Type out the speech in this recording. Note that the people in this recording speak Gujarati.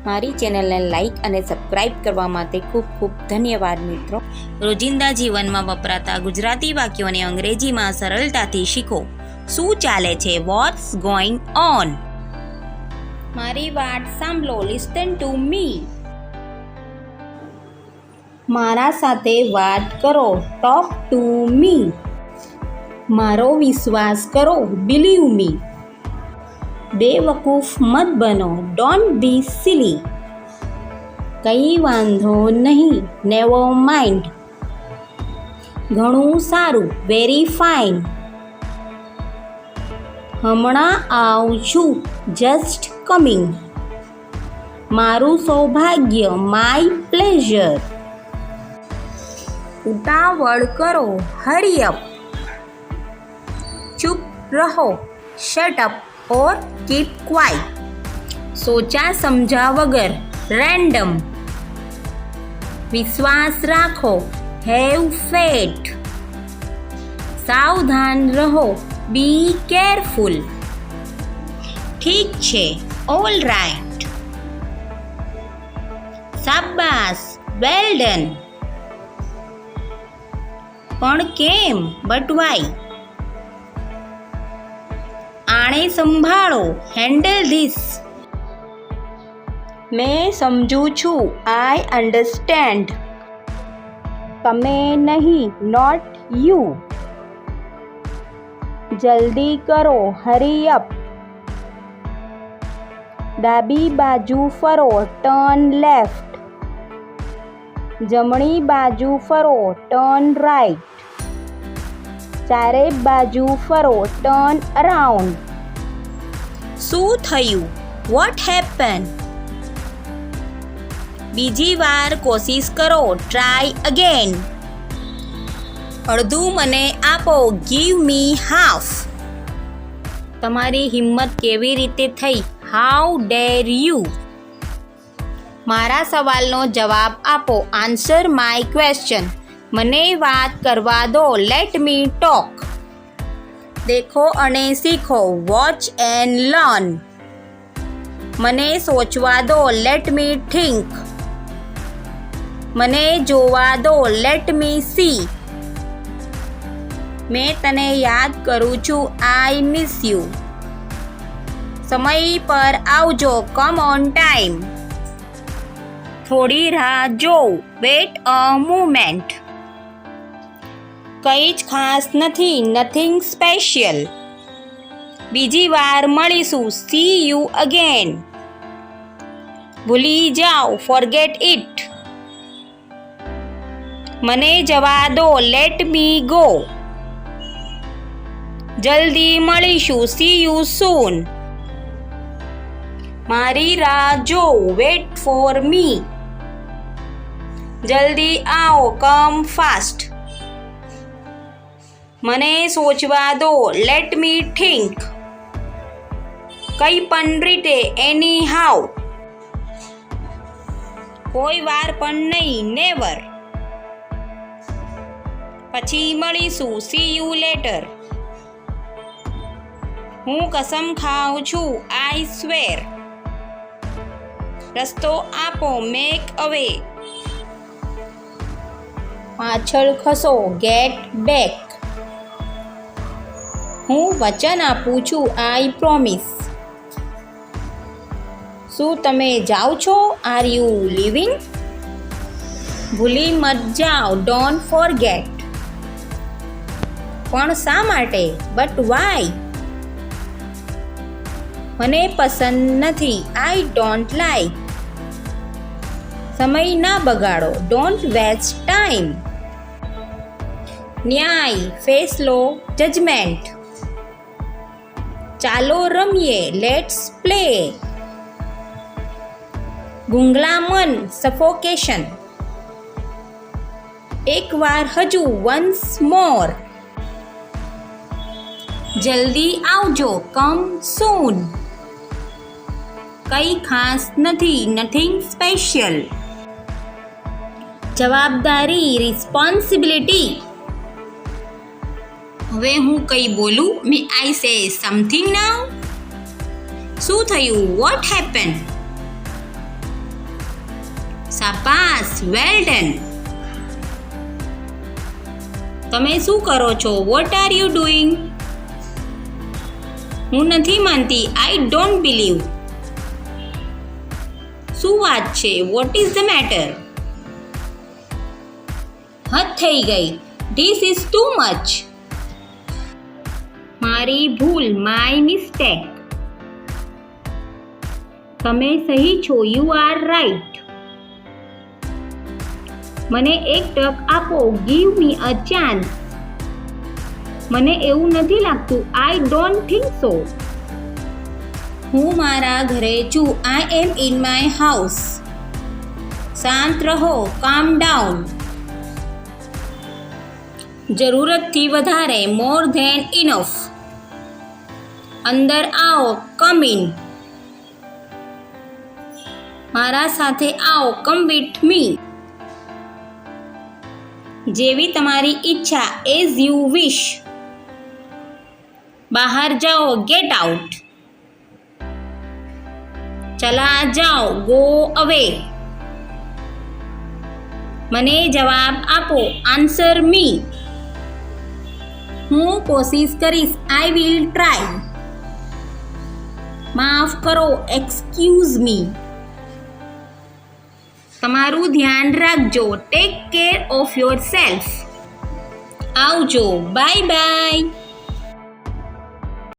મારી ચેનલને લાઈક અને સબસ્ક્રાઈબ કરવા માટે ખૂબ ખૂબ ધન્યવાદ મિત્રો. રોજિંદા જીવનમાં વપરાતા ગુજરાતી વાક્યોને અંગ્રેજીમાં સરળતાથી શીખો. શું ચાલે છે? What's going on? મારી વાત સાંભળો. Listen to me. મારા સાથે વાત કરો. Talk to me. મારો વિશ્વાસ કરો. Believe me. બેવકૂફ મત બનો. Don't be silly. કંઈ વાંધો નહીં. Never mind. ઘણું સારું. Very fine. હમણાં આવું છું. Just coming. મારું સૌભાગ્ય. My pleasure. ઉતાવળ કરો. Hurry up. ચૂપ રહો. Shut up or keep quiet. સોચા સમજા વગર. રેન્ડમ. વિશ્વાસ રાખો. Have faith. સાવધાન રહો. બી કેરફુલ. ઠીક છે. All right. શાબાશ. Well done. પણ કેમ? But why? આણે સંભાળો. Handle this. મેં સમજું છું. I understand. તમે નહીં. Not you. જલ્દી કરો. Hurry up. ડાબી બાજુ ફરો. Turn left. જમણી બાજુ ફરો. Turn right. ચારે બાજુ ફરો. Turn around. શું થયું? What happen? બીજી વાર કોશિશ કરો. Try again. અડધું મને આપો. Give me half. તમારી હિંમત કેવી રીતે થઈ? How dare you? મારા સવાલનો જવાબ આપો. Answer my question. મને વાત કરવા દો. Let me talk. દેખો અને શીખો. Watch and learn. મને સોચવા દો. Let me think. મને જોવા દો. Let me see. મેં તને યાદ કરું છું. I miss you. સમય પર આવજો. Come on time. થોડી રાહ જોઉં. Wait a moment. કંઈ જ ખાસ નથી. Nothing special. બીજી વાર મળીશું. See you again. ભૂલી જાઓ. Forget it. મને જવા દો. Let me go. જલ્દી મળીશું. See you soon. મારી રાહ જોઉં. Wait for me. જલ્દી આવો. Come fast. મને સોચવા દો. Let me think. કંઈ પણ રીતે. Anyhow. કોઈ વાર પણ નહીં. નેવર. પછી મળીશું. See you later. હું કસમ ખાઉં છું. I swear. રસ્તો આપો. મેક અવે. પાછળ ખસો. Get back. હું વચન આપું છું. I promise. શું તમે જાઓ છો? Are you leaving? ભૂલી મત જાઓ. Don't forget. પણ શા માટે? But why? મને પસંદ નથી. I don't like. સમય ના બગાડો. Don't waste time. ન્યાય. ફેસલો. જજમેન્ટ. ચાલો રમીએ. Let's play. ગુંગલામન. સફોકેશન. એકવાર હજુ. Once more. જલ્દી આવજો. Come soon. કંઈ ખાસ નથી. Nothing special. જવાબદારી. રિસ્પોન્સિબિલિટી. હવે હું કંઈ બોલું? મે આઈ સે સમથિંગ નાઉ? શું થયું? What happen? શાબાશ, વેલ ડન. તમે શું કરો છો? What are you doing? હું નથી માનતી. I don't believe. શું વાત છે? What is the matter? હદ થઈ ગઈ. This is too much. મારી ભૂલ, માય મિસ્ટેક. તમે સહી છો, યુ આર રાઈટ. મને એક તક આપો, ગીવ મી અ ચાન્સ. મને એવું નથી લાગતું. I don't think so. હું મારા ઘરે છું. આઈ એમ ઇન માય હાઉસ. શાંત રહો, કામ ડાઉન. જરૂરતથી વધારે, મોર ધેન ઇનફ. અંદર આવો, કમ ઇન. મારા સાથે આવો, કમ વિથ મી. જેવી તમારી ઈચ્છા, એઝ યુ વિશ. બહાર જાઓ, ગેટ આઉટ. ચલા જાઓ, ગો અવે. મને જવાબ આપો, આન્સર મી. હું કોશિશ કરીશ, આઈ વિલ ટ્રાય. માફ કરો, એક્સક્યુઝ મી. તમારું ધ્યાન રાખજો. Take care of yourself. આવજો. Bye by.